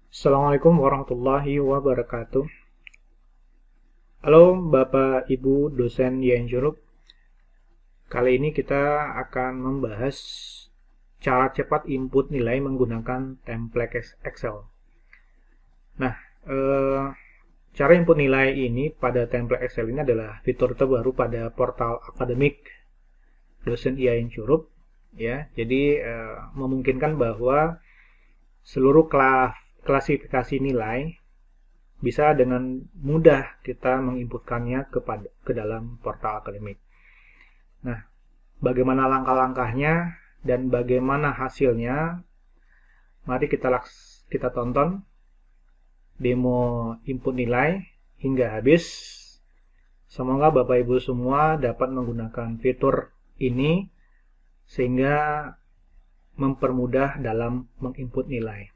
Assalamualaikum warahmatullahi wabarakatuh. Halo Bapak Ibu dosen YN Juruk. Kali ini kita akan membahas cara cepat input nilai menggunakan template Excel. Nah, cara input nilai ini pada template Excel ini adalah fitur terbaru pada portal akademik dosen YN Juruk. Ya, jadi memungkinkan bahwa seluruh klasifikasi nilai bisa dengan mudah kita menginputkannya ke dalam portal akademik. Nah, bagaimana langkah-langkahnya dan bagaimana hasilnya? Mari kita tonton demo input nilai hingga habis. Semoga Bapak Ibu semua dapat menggunakan fitur ini sehingga mempermudah dalam menginput nilai.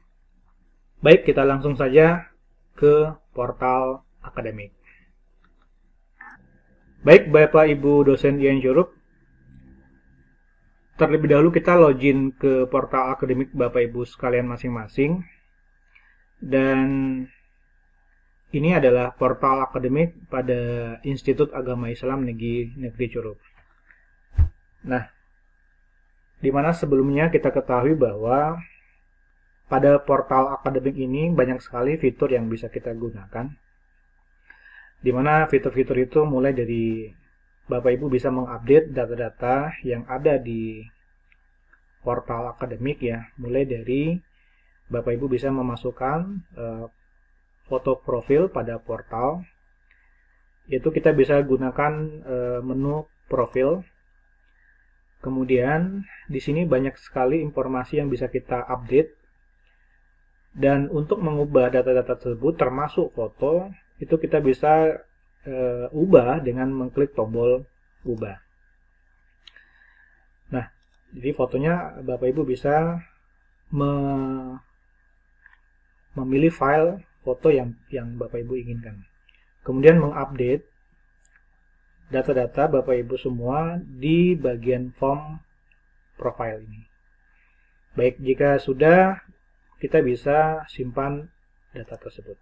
Baik, kita langsung saja ke portal akademik. Baik, Bapak Ibu dosen YN Juruk, terlebih dahulu kita login ke portal akademik Bapak Ibu sekalian masing-masing. Dan ini adalah portal akademik pada Institut Agama Islam Negeri Juruk. Nah, di mana sebelumnya kita ketahui bahwa pada portal akademik ini banyak sekali fitur yang bisa kita gunakan, di mana fitur-fitur itu mulai dari Bapak Ibu bisa mengupdate data-data yang ada di portal akademik ya, mulai dari Bapak Ibu bisa memasukkan foto profil pada portal, yaitu kita bisa gunakan menu profil. Kemudian di sini banyak sekali informasi yang bisa kita update. Dan untuk mengubah data-data tersebut termasuk foto, itu kita bisa ubah dengan mengklik tombol ubah. Nah, jadi fotonya Bapak Ibu bisa memilih file foto yang Bapak Ibu inginkan. Kemudian mengupdate data-data Bapak Ibu semua di bagian form profile ini. Baik, jika sudah, kita bisa simpan data tersebut.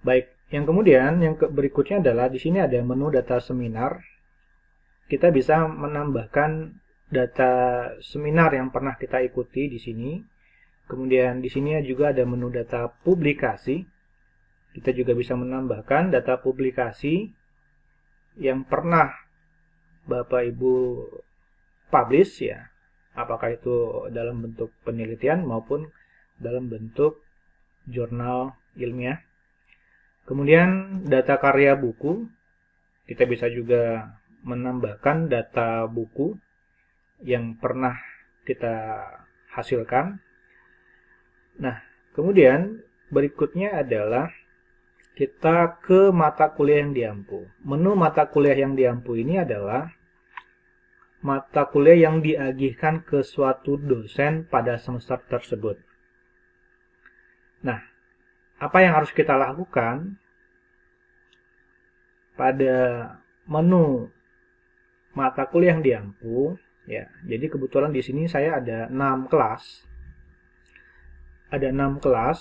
Baik, yang berikutnya adalah di sini ada menu data seminar. Kita bisa menambahkan data seminar yang pernah kita ikuti di sini. Kemudian di sini juga ada menu data publikasi. Kita juga bisa menambahkan data publikasi yang pernah Bapak Ibu publish ya. Apakah itu dalam bentuk penelitian maupun dalam bentuk jurnal ilmiah. Kemudian data karya buku, kita bisa juga menambahkan data buku yang pernah kita hasilkan. Nah, kemudian berikutnya adalah kita ke mata kuliah yang diampu. Menu mata kuliah yang diampu ini adalah mata kuliah yang diagihkan ke suatu dosen pada semester tersebut. Nah, apa yang harus kita lakukan pada menu mata kuliah yang diampu? Ya, jadi kebetulan di sini saya ada 6 kelas. Ada 6 kelas.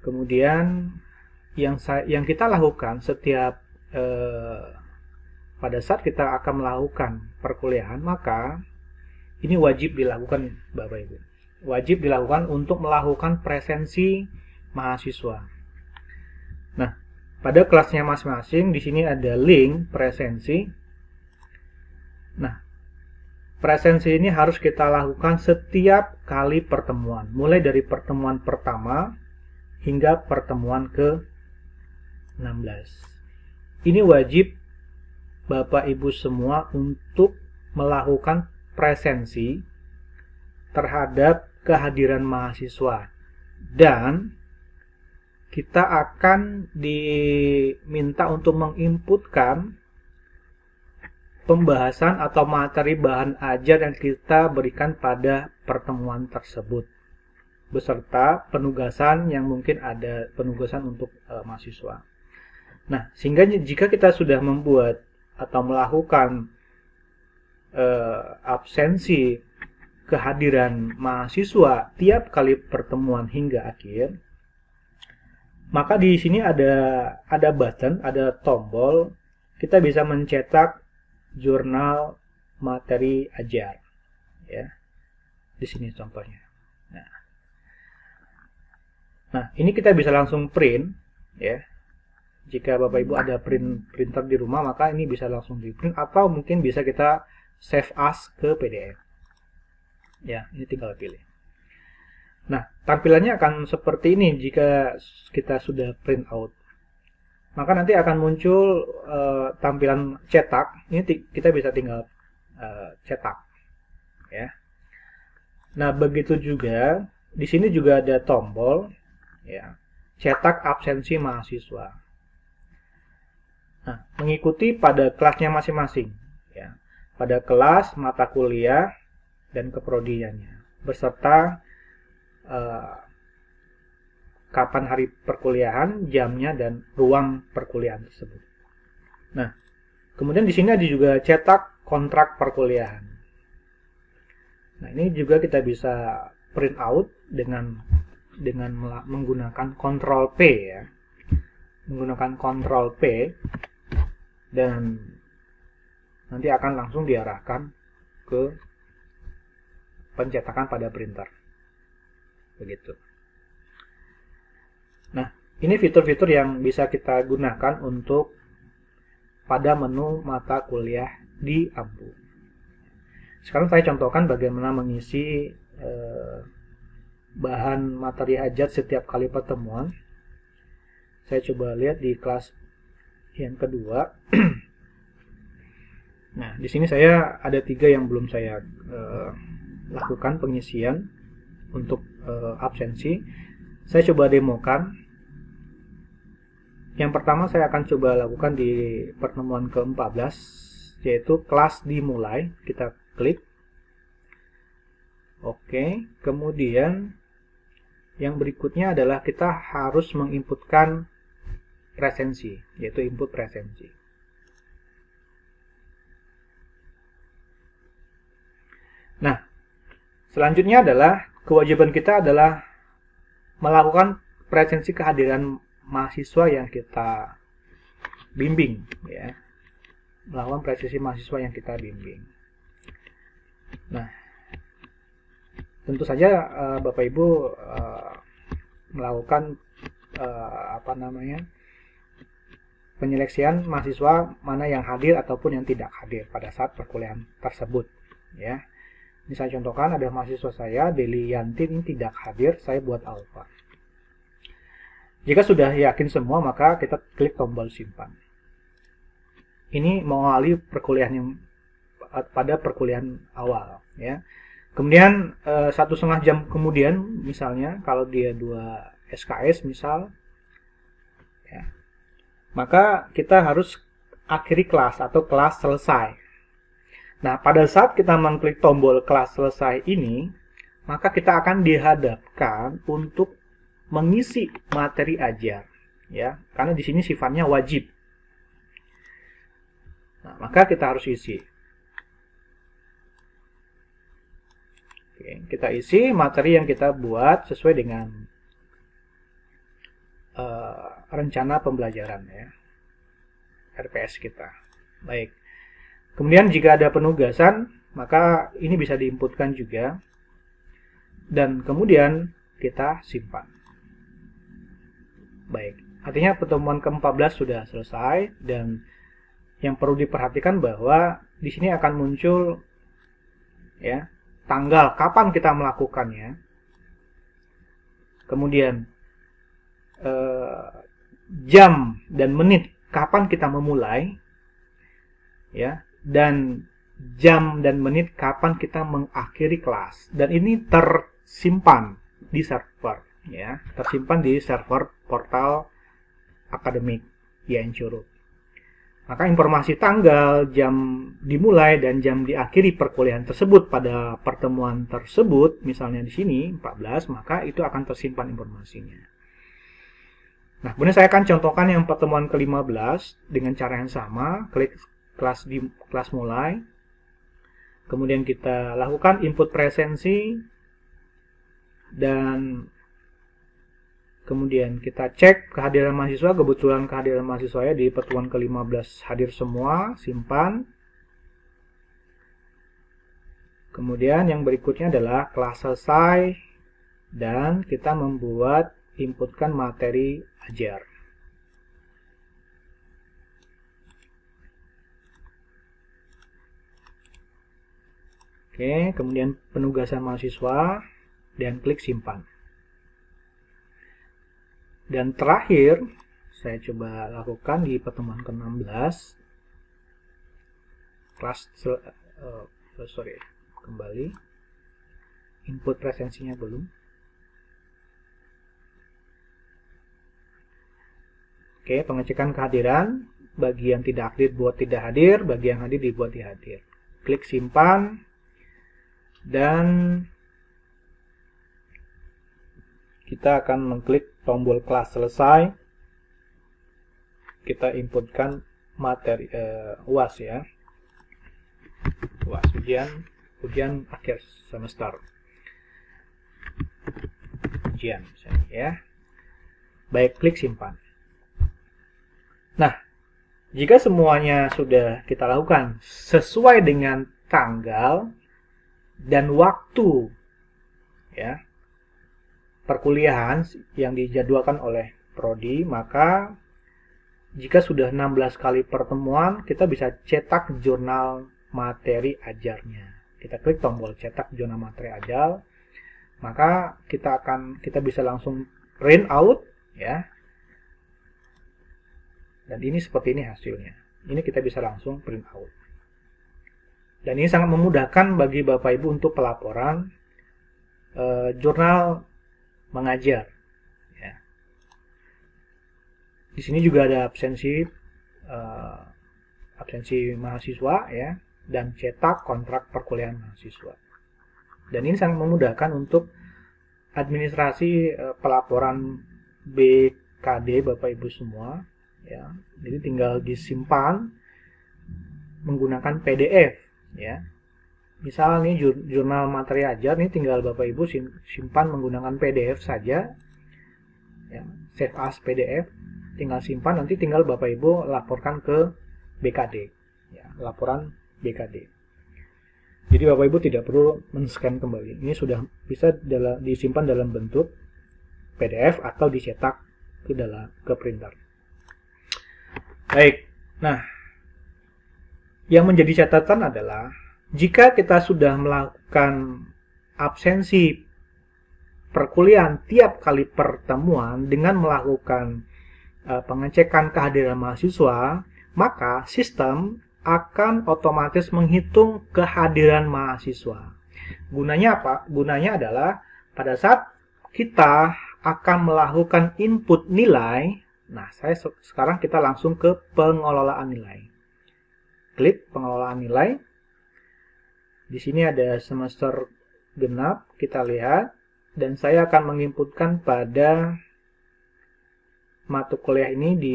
Kemudian yang kita lakukan setiap pada saat kita akan melakukan perkuliahan, maka ini wajib dilakukan Bapak Ibu. Wajib dilakukan untuk melakukan presensi mahasiswa. Nah, pada kelasnya masing-masing di sini ada link presensi. Nah, presensi ini harus kita lakukan setiap kali pertemuan, mulai dari pertemuan pertama hingga pertemuan ke-16. Ini wajib Bapak Ibu semua untuk melakukan presensi terhadap kehadiran mahasiswa, dan kita akan diminta untuk menginputkan pembahasan atau materi bahan ajar yang kita berikan pada pertemuan tersebut, beserta penugasan yang mungkin ada penugasan untuk mahasiswa. Nah, sehingga jika kita sudah membuat atau melakukan absensi kehadiran mahasiswa tiap kali pertemuan hingga akhir, maka di sini ada button, ada tombol, kita bisa mencetak jurnal materi ajar, ya. Di sini contohnya. Nah, ini kita bisa langsung print, ya. Jika Bapak Ibu ada printer di rumah, maka ini bisa langsung di print, atau mungkin bisa kita save as ke PDF. Ya, ini tinggal pilih. Nah, tampilannya akan seperti ini jika kita sudah print out. Maka nanti akan muncul tampilan cetak. Ini kita bisa tinggal cetak, ya. Nah, begitu juga di sini juga ada tombol, ya, cetak absensi mahasiswa. Nah, mengikuti pada kelasnya masing-masing, ya, pada kelas, mata kuliah, dan keprodiannya, beserta kapan hari perkuliahan, jamnya, dan ruang perkuliahan tersebut. Nah, kemudian di sini ada juga cetak kontrak perkuliahan. Nah, ini juga kita bisa print out dengan menggunakan Ctrl P, ya. Menggunakan Ctrl P, dan nanti akan langsung diarahkan ke pencetakan pada printer. Begitu. Nah, ini fitur-fitur yang bisa kita gunakan untuk pada menu mata kuliah di Ampu. Sekarang saya contohkan bagaimana mengisi bahan materi hajat setiap kali pertemuan. Saya coba lihat di kelas yang kedua. Nah, di sini saya ada 3 yang belum saya lakukan pengisian untuk absensi. Saya coba demokan. Yang pertama saya akan coba lakukan di pertemuan ke-14, yaitu kelas dimulai. Kita klik. Oke, kemudian yang berikutnya adalah kita harus menginputkan presensi, yaitu input presensi. Nah, selanjutnya adalah kewajiban kita adalah melakukan presensi kehadiran mahasiswa yang kita bimbing, ya. Melakukan presensi mahasiswa yang kita bimbing. Nah, tentu saja Bapak Ibu melakukan penyeleksian mahasiswa mana yang hadir ataupun yang tidak hadir pada saat perkuliahan tersebut, ya. Ini saya contohkan, ada mahasiswa saya, Deli Yanti, ini tidak hadir, saya buat alpha. Jika sudah yakin semua, maka kita klik tombol simpan. Ini mengawali perkuliahan yang pada perkuliahan awal, ya. Kemudian 1,5 jam kemudian, misalnya kalau dia 2 SKS misal, ya, maka kita harus akhiri kelas atau kelas selesai. Nah, pada saat kita mengklik tombol kelas selesai ini, maka kita akan dihadapkan untuk mengisi materi ajar, ya, karena di sini sifatnya wajib. Nah, maka kita harus isi. Oke, kita isi materi yang kita buat sesuai dengan rencana pembelajaran, ya, RPS kita. Baik. Kemudian jika ada penugasan, maka ini bisa diinputkan juga. Dan kemudian kita simpan. Baik, artinya pertemuan ke-14 sudah selesai, dan yang perlu diperhatikan bahwa di sini akan muncul, ya, tanggal kapan kita melakukannya. Kemudian jam dan menit kapan kita memulai, ya, dan jam dan menit kapan kita mengakhiri kelas. Dan ini tersimpan di server, ya, tersimpan di server portal akademik IAIN Curug. Maka informasi tanggal, jam dimulai dan jam diakhiri perkuliahan tersebut pada pertemuan tersebut, misalnya di sini 14, maka itu akan tersimpan informasinya. Nah, kemudian saya akan contohkan yang pertemuan ke-15 dengan cara yang sama. Klik kelas mulai. Kemudian kita lakukan input presensi, dan kemudian kita cek kehadiran mahasiswa. Kebetulan kehadiran mahasiswa di pertemuan ke-15 hadir semua, simpan. Kemudian yang berikutnya adalah kelas selesai, dan kita membuat inputkan materi ajar. Oke, kemudian penugasan mahasiswa, dan klik simpan. Dan terakhir, saya coba lakukan di pertemuan ke-16. Kembali. Input presensinya belum. Oke, pengecekan kehadiran. Bagi yang tidak hadir buat tidak hadir, bagi yang hadir dibuat hadir. Klik simpan. Dan kita akan mengklik tombol kelas selesai. Kita inputkan materi UAS ya. UAS ujian akhir semester. Ujian misalnya ya. Baik, klik simpan. Nah, jika semuanya sudah kita lakukan sesuai dengan tanggal dan waktu ya perkuliahan yang dijadwalkan oleh prodi, maka jika sudah 16 kali pertemuan, kita bisa cetak jurnal materi ajarnya. Kita klik tombol cetak jurnal materi ajar, maka kita bisa langsung print out ya. Dan ini seperti ini hasilnya. Ini kita bisa langsung print out. Dan ini sangat memudahkan bagi Bapak Ibu untuk pelaporan jurnal mengajar. Ya. Di sini juga ada absensi mahasiswa ya, dan cetak kontrak perkuliahan mahasiswa. Dan ini sangat memudahkan untuk administrasi pelaporan BKD Bapak Ibu semua. Ya. Jadi tinggal disimpan menggunakan PDF. Ya, misal nih jurnal materi ajar nih tinggal Bapak Ibu simpan menggunakan PDF saja, ya, save as PDF, tinggal simpan, nanti tinggal Bapak Ibu laporkan ke BKD, ya, laporan BKD. Jadi Bapak Ibu tidak perlu men-scan kembali, ini sudah bisa disimpan dalam bentuk PDF atau dicetak ke printer. Baik, nah. Yang menjadi catatan adalah jika kita sudah melakukan absensi perkuliahan tiap kali pertemuan dengan melakukan pengecekan kehadiran mahasiswa, maka sistem akan otomatis menghitung kehadiran mahasiswa. Gunanya apa? Gunanya adalah pada saat kita akan melakukan input nilai, nah sekarang kita langsung ke pengelolaan nilai. Klik pengelolaan nilai. Di sini ada semester genap, kita lihat, dan saya akan menginputkan pada mata kuliah ini di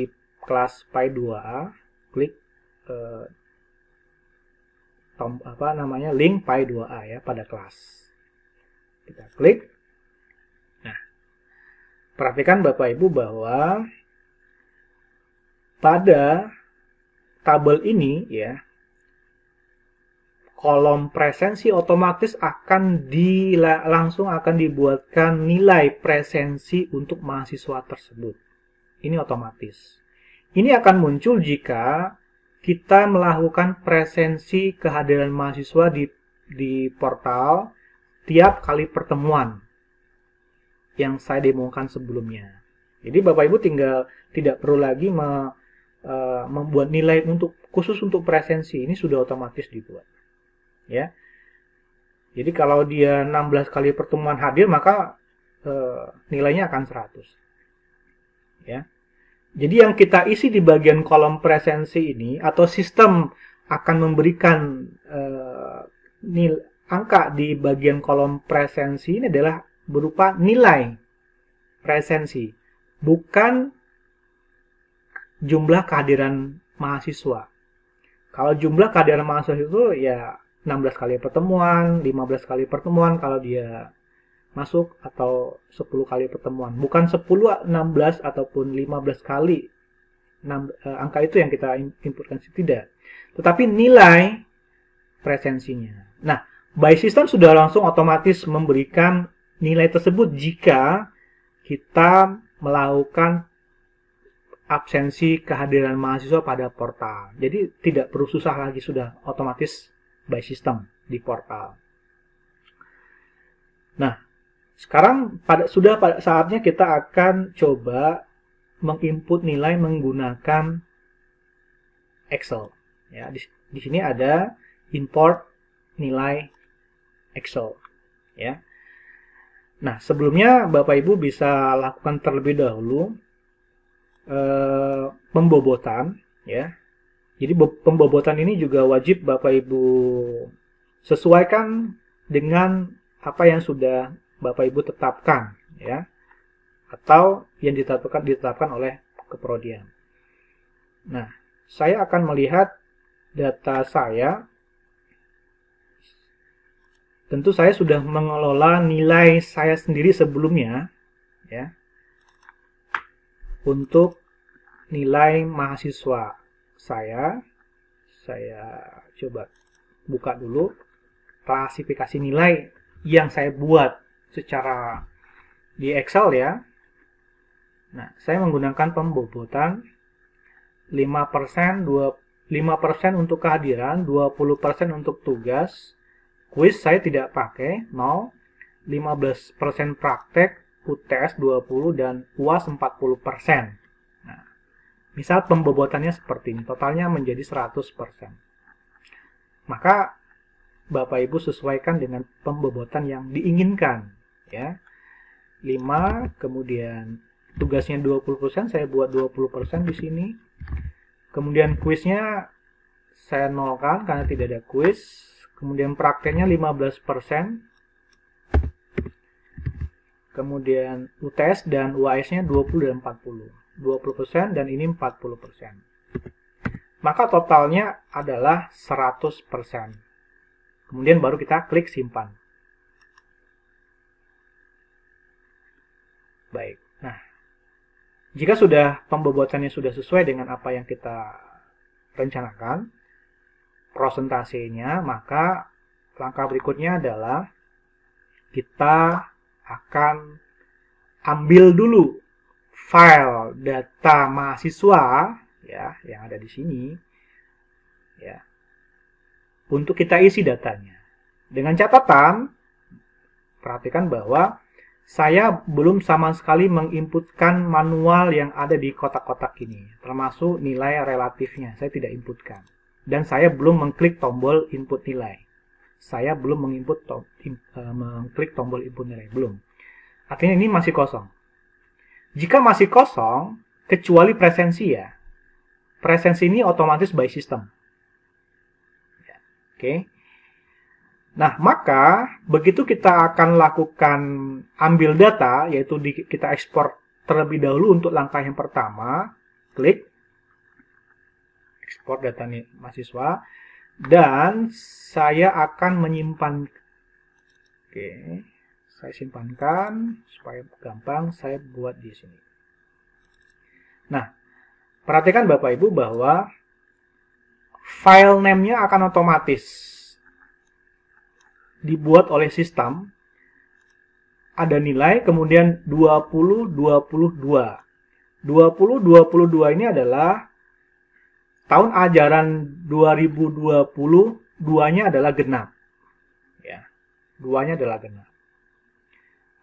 kelas PAI 2A. Klik link PAI 2A ya pada kelas. Kita klik. Nah, perhatikan Bapak Ibu bahwa pada tabel ini ya, kolom presensi otomatis langsung akan dibuatkan nilai presensi untuk mahasiswa tersebut. Ini otomatis. Ini akan muncul jika kita melakukan presensi kehadiran mahasiswa di portal tiap kali pertemuan yang saya demokan sebelumnya. Jadi Bapak Ibu tidak perlu lagi membuat nilai khusus untuk presensi, ini sudah otomatis dibuat. Ya. Jadi kalau dia 16 kali pertemuan hadir, maka nilainya akan 100. Ya. Jadi yang kita isi di bagian kolom presensi ini, atau sistem akan memberikan angka di bagian kolom presensi ini adalah berupa nilai presensi, bukan jumlah kehadiran mahasiswa. Kalau jumlah kehadiran mahasiswa itu ya 16 kali pertemuan, 15 kali pertemuan kalau dia masuk, atau 10 kali pertemuan. Bukan 10, 16 ataupun 15 kali angka itu yang kita inputkan, tidak. Tetapi nilai presensinya. Nah, by system sudah langsung otomatis memberikan nilai tersebut jika kita melakukan absensi kehadiran mahasiswa pada portal. Jadi tidak perlu susah lagi, sudah otomatis by system di portal. Nah, sekarang sudah pada saatnya kita akan coba menginput nilai menggunakan Excel. Ya, di sini ada import nilai Excel. Ya. Nah, sebelumnya Bapak Ibu bisa lakukan terlebih dahulu pembobotan, ya. Jadi pembobotan ini juga wajib Bapak Ibu sesuaikan dengan apa yang sudah Bapak Ibu tetapkan, ya, atau yang ditetapkan oleh keprodian. Nah, saya akan melihat data saya. Tentu saya sudah mengelola nilai saya sendiri sebelumnya, ya, untuk nilai mahasiswa saya coba buka dulu klasifikasi nilai yang saya buat secara di Excel, ya. Nah, saya menggunakan pembobotan 5%, 5% untuk kehadiran, 20% untuk tugas. Quiz saya tidak pakai, 0, 15% praktek, UTS 20, dan UAS 40%. Nah, misal pembobotannya seperti ini, totalnya menjadi 100%. Maka Bapak Ibu sesuaikan dengan pembobotan yang diinginkan, ya. 5, kemudian tugasnya 20%, saya buat 20% di sini. Kemudian kuisnya saya nolkan karena tidak ada kuis. Kemudian prakteknya 15%. Kemudian UTS dan UAS-nya 20 dan 40. 20% dan ini 40%. Maka totalnya adalah 100%. Kemudian baru kita klik simpan. Baik. Nah, jika sudah pembobotannya sudah sesuai dengan apa yang kita rencanakan, prosentasenya, maka langkah berikutnya adalah kita akan ambil dulu file data mahasiswa, ya, yang ada di sini, ya, untuk kita isi datanya. Dengan catatan, perhatikan bahwa saya belum sama sekali menginputkan manual yang ada di kotak-kotak ini, termasuk nilai relatifnya, saya tidak inputkan. Dan saya belum mengklik tombol input nilai. Saya belum mengklik tombol input nilai, belum. Artinya ini masih kosong. Jika masih kosong, kecuali presensi, ya. Presensi ini otomatis by system. Oke. Nah, maka begitu kita akan lakukan ambil data, yaitu kita ekspor terlebih dahulu untuk langkah yang pertama, klik ekspor data mahasiswa, dan saya akan menyimpan. Oke, saya simpankan supaya gampang, saya buat di sini. Nah, perhatikan Bapak Ibu bahwa file name-nya akan otomatis dibuat oleh sistem. Ada nilai, kemudian 20, 22. 20, 22 ini adalah tahun ajaran 2020, duanya adalah genap. Ya, duanya adalah genap.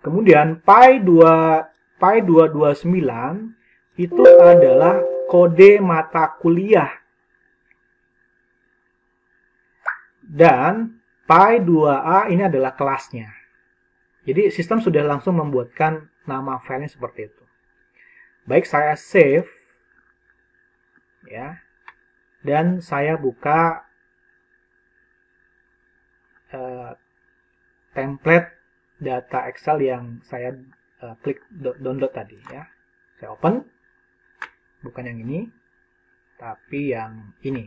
Kemudian pi 229 itu adalah kode mata kuliah. Dan pi 2a ini adalah kelasnya. Jadi sistem sudah langsung membuatkan nama filenya seperti itu. Baik, saya save, ya, dan saya buka template data Excel yang saya klik download tadi, ya. Saya open, bukan yang ini, tapi yang ini.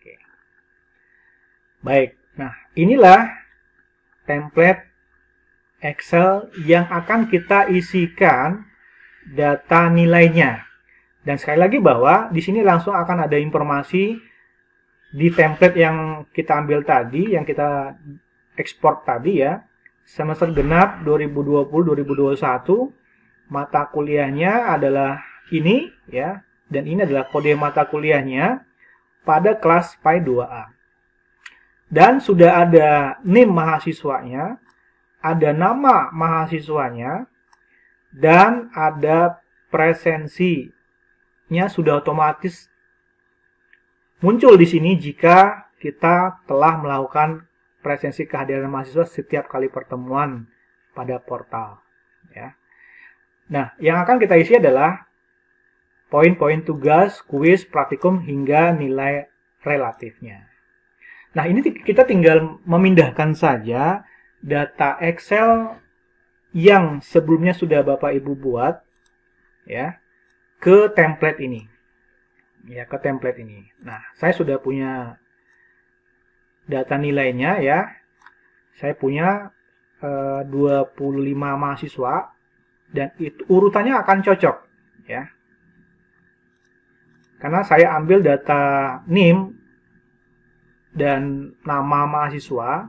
Oke. Baik, Nah, inilah template Excel yang akan kita isikan data nilainya. Dan sekali lagi bahwa di sini langsung akan ada informasi di template yang kita ambil tadi, yang kita ekspor tadi ya. Semester genap 2020-2021, mata kuliahnya adalah ini ya, dan ini adalah kode mata kuliahnya pada kelas PAI 2A. Dan sudah ada NIM mahasiswanya, ada nama mahasiswanya, dan ada presensinya sudah otomatis muncul di sini jika kita telah melakukan presensi kehadiran mahasiswa setiap kali pertemuan pada portal. Ya. Nah, yang akan kita isi adalah poin-poin tugas, kuis, praktikum, hingga nilai relatifnya. Nah, ini kita tinggal memindahkan saja data Excel yang sebelumnya sudah Bapak Ibu buat ya ke template ini. Ya, ke template ini. Nah, saya sudah punya data nilainya ya. Saya punya 25 mahasiswa dan itu urutannya akan cocok ya. Karena saya ambil data NIM dan nama mahasiswa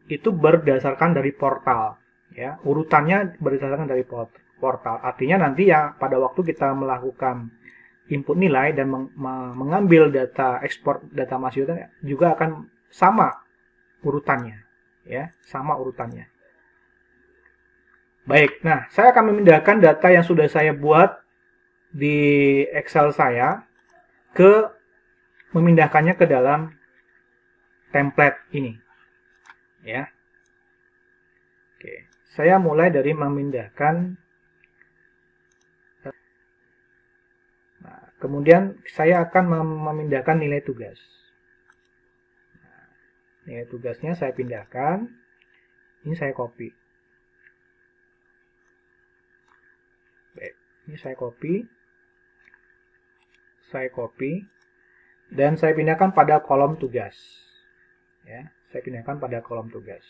itu berdasarkan dari portal ya. Urutannya berdasarkan dari portal. Artinya nanti ya pada waktu kita melakukan input nilai dan mengambil data ekspor data mahasiswa juga akan sama urutannya ya, sama urutannya. Baik, nah saya akan memindahkan data yang sudah saya buat di Excel saya memindahkannya ke dalam template ini ya. Oke, saya mulai dari memindahkan. Kemudian saya akan memindahkan nilai tugas. Nah, nilai tugasnya saya pindahkan. Ini saya copy. Baik, ini saya copy. Saya copy. Dan saya pindahkan pada kolom tugas. Ya, saya pindahkan pada kolom tugas.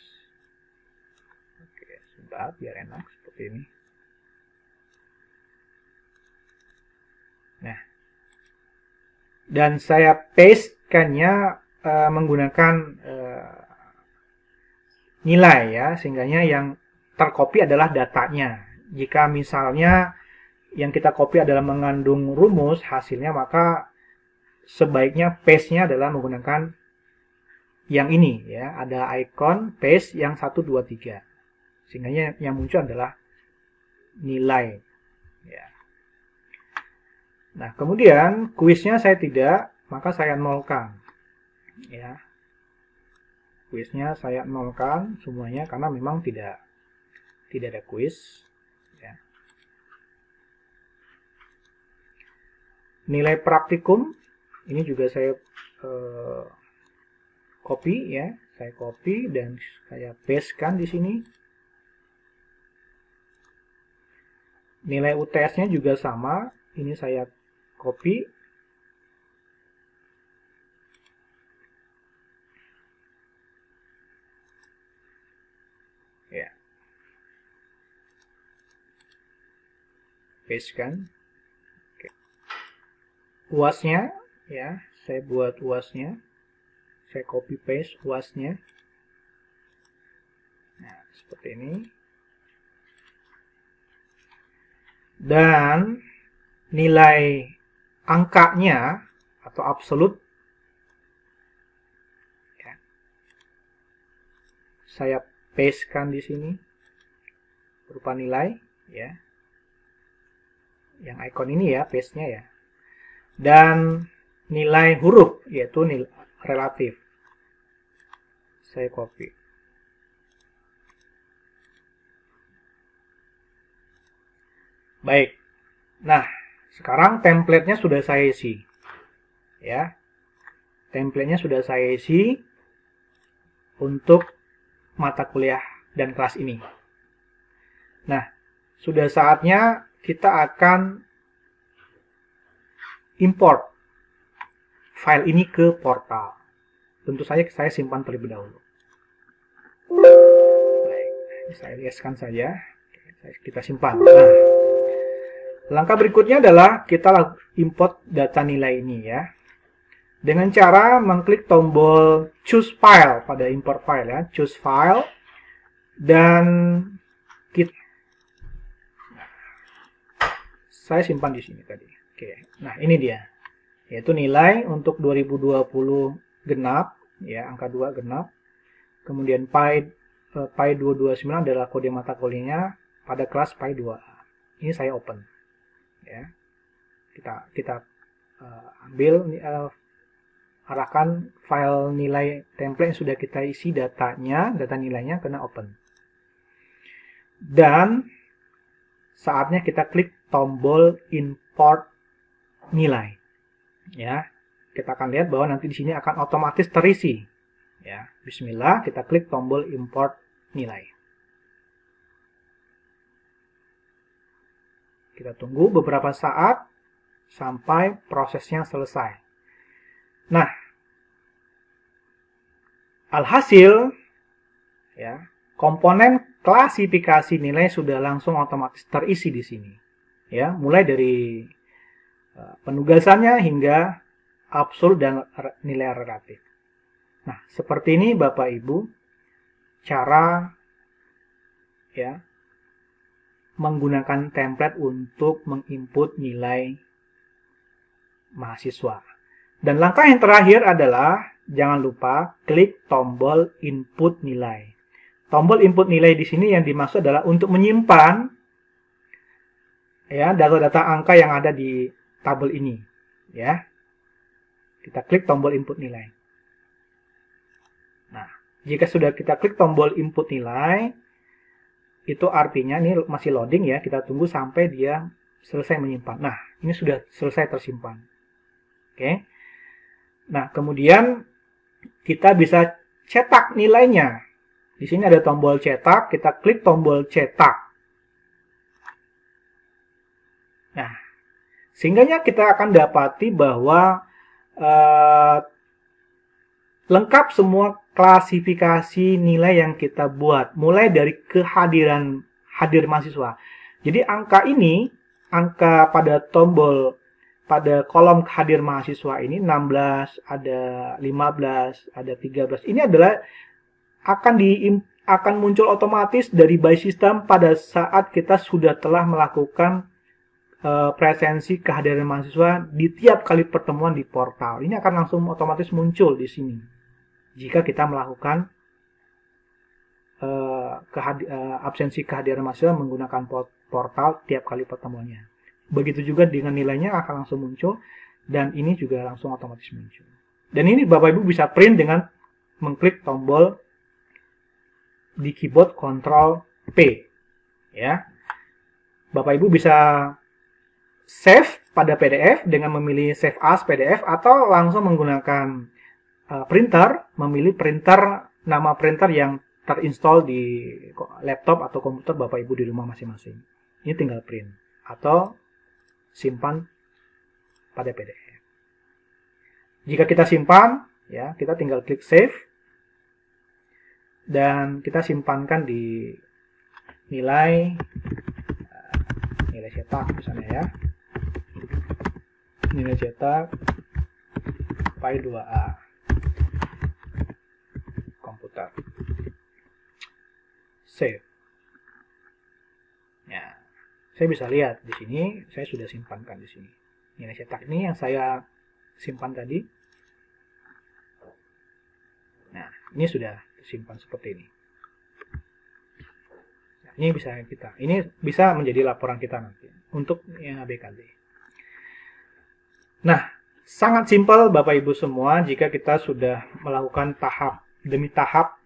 Oke, sebentar biar enak seperti ini. Nah, dan saya paste-kannya menggunakan nilai ya, sehingga yang tercopy adalah datanya. Jika misalnya yang kita copy adalah mengandung rumus hasilnya, maka sebaiknya paste-nya adalah menggunakan yang ini ya, ada icon paste yang 1 2 3. Sehingga yang muncul adalah nilai ya. Nah, kemudian kuisnya saya tidak, maka saya nolkan. Ya. Kuisnya saya nolkan semuanya karena memang tidak ada kuis. Ya. Nilai praktikum ini juga saya copy ya, saya copy dan saya pastekan di sini. Nilai UTS-nya juga sama, ini saya copy. Ya. Paste kan. Oke. UAS-nya ya, saya buat UAS-nya. Saya copy paste UAS-nya. Nah, seperti ini. Dan nilai angkanya atau absolut ya, saya pastekan di sini berupa nilai ya, yang icon ini ya, paste-nya ya, dan nilai huruf yaitu nilai relatif saya copy. Baik, nah sekarang template-nya sudah saya isi ya, template-nya sudah saya isi untuk mata kuliah dan kelas ini. Nah, sudah saatnya kita akan import file ini ke portal. tentu saja saya simpan terlebih dahulu. Baik, saya hiaskan saja. Kita simpan. Nah, langkah berikutnya adalah kita import data nilai ini ya. Dengan cara mengklik tombol choose file pada import file ya, choose file, dan saya simpan di sini tadi. Oke, nah ini dia, yaitu nilai untuk 2020 genap ya, angka 2 genap. Kemudian Pi 229 adalah kode mata kuliahnya pada kelas Pi 2A. Ini saya open ya. Kita ambil arahkan file nilai template yang sudah kita isi data nilainya, kena open. Dan saatnya kita klik tombol import nilai. Ya. Kita akan lihat bahwa nanti di sini akan otomatis terisi. Ya. Bismillah, kita klik tombol import nilai. Kita tunggu beberapa saat sampai prosesnya selesai. Nah, alhasil ya, komponen klasifikasi nilai sudah langsung otomatis terisi di sini. Ya, mulai dari penugasannya hingga absolut dan nilai relatif. Nah, seperti ini Bapak Ibu cara ya menggunakan template untuk menginput nilai mahasiswa. Dan langkah yang terakhir adalah jangan lupa klik tombol input nilai. Tombol input nilai di sini yang dimaksud adalah untuk menyimpan ya data-data angka yang ada di tabel ini ya. Kita klik tombol input nilai. Nah, jika sudah kita klik tombol input nilai, itu artinya ini masih loading ya, kita tunggu sampai dia selesai menyimpan. Nah, ini sudah selesai tersimpan. Oke. Nah, kemudian kita bisa cetak nilainya. Di sini ada tombol cetak, kita klik tombol cetak. Nah, sehingganya kita akan dapati bahwa lengkap semua klasifikasi nilai yang kita buat, mulai dari hadir mahasiswa. Jadi angka ini, angka pada tombol pada kolom hadir mahasiswa ini 16, ada 15, ada 13. Ini adalah akan muncul otomatis dari by system pada saat kita sudah telah melakukan presensi kehadiran mahasiswa di tiap kali pertemuan di portal. Ini akan langsung otomatis muncul di sini jika kita melakukan absensi kehadiran mahasiswa menggunakan portal tiap kali pertemuannya. Begitu juga dengan nilainya akan langsung muncul, dan ini juga langsung otomatis muncul. Dan ini Bapak Ibu bisa print dengan mengklik tombol di keyboard Ctrl P. Ya, Bapak Ibu bisa save pada PDF dengan memilih Save As PDF, atau langsung menggunakan printer, memilih nama printer yang terinstall di laptop atau komputer Bapak Ibu di rumah masing-masing. Ini tinggal print atau simpan pada PDF. Jika kita simpan, ya, kita tinggal klik save dan kita simpankan di nilai cetak misalnya ya. Nilai cetak Pi 2A komputer. Save. Ya, saya bisa lihat di sini saya sudah simpankan di sini. Nilai cetak ini yang saya simpan tadi. Nah, ini sudah tersimpan seperti ini. Nah, ini bisa menjadi laporan kita nanti untuk yang ABKD. Nah, sangat simpel Bapak Ibu semua jika kita sudah melakukan tahap demi tahap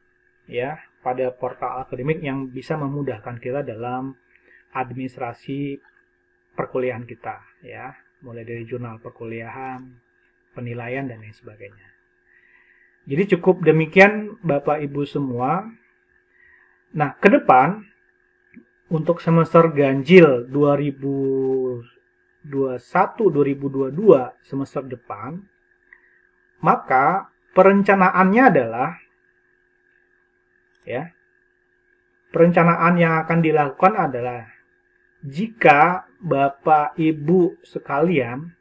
ya pada portal akademik yang bisa memudahkan kita dalam administrasi perkuliahan kita ya, mulai dari jurnal perkuliahan, penilaian dan lain sebagainya. Jadi cukup demikian Bapak Ibu semua. Nah, ke depan untuk semester ganjil 2021-2022 semester depan, maka perencanaannya adalah ya, perencanaan yang akan dilakukan adalah jika Bapak Ibu sekalian,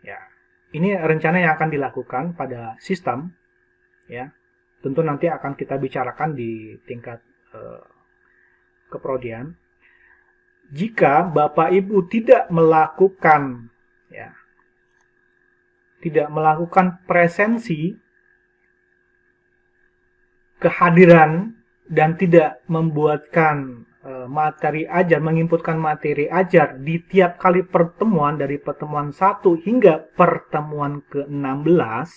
ya, ini rencana yang akan dilakukan pada sistem, ya, tentu nanti akan kita bicarakan di tingkat keprodian. Jika Bapak Ibu tidak melakukan, ya, tidak melakukan presensi, kehadiran, dan tidak membuatkan materi ajar, menginputkan materi ajar di tiap kali pertemuan dari pertemuan 1 hingga pertemuan ke-16,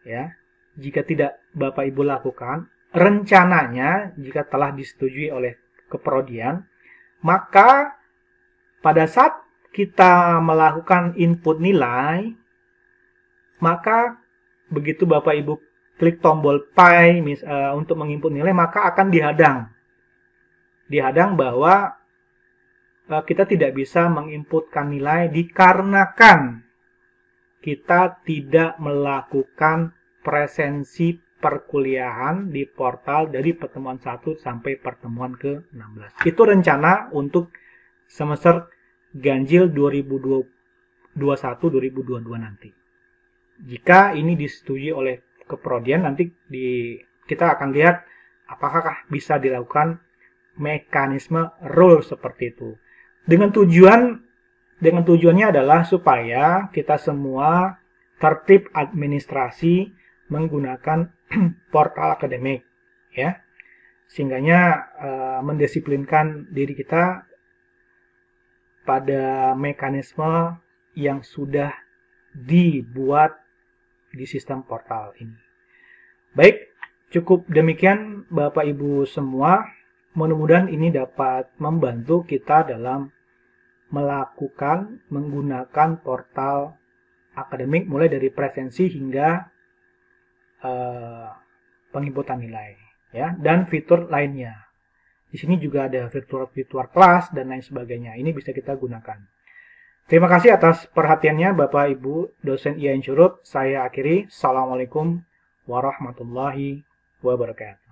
ya, jika tidak Bapak Ibu lakukan, rencananya jika telah disetujui oleh keprodian, maka pada saat kita melakukan input nilai, maka begitu Bapak Ibu klik tombol Pi untuk menginput nilai, maka akan dihadang bahwa kita tidak bisa menginputkan nilai dikarenakan kita tidak melakukan presensi perkuliahan di portal dari pertemuan 1 sampai pertemuan ke-16. Itu rencana untuk semester ganjil 2021-2022 nanti. Jika ini disetujui oleh keprodian, nanti kita akan lihat apakah bisa dilakukan mekanisme rule seperti itu. Dengan tujuannya adalah supaya kita semua tertib administrasi menggunakan portal akademik, ya, sehingganya mendisiplinkan diri kita pada mekanisme yang sudah dibuat di sistem portal ini. Baik, cukup demikian Bapak Ibu semua. Mudah-mudahan ini dapat membantu kita dalam menggunakan portal akademik mulai dari presensi hingga penginputan nilai, ya, dan fitur lainnya. Di sini juga ada virtual kelas dan lain sebagainya. Ini bisa kita gunakan. Terima kasih atas perhatiannya Bapak Ibu dosen IAIN Syurut. Saya akhiri. Assalamualaikum warahmatullahi wabarakatuh.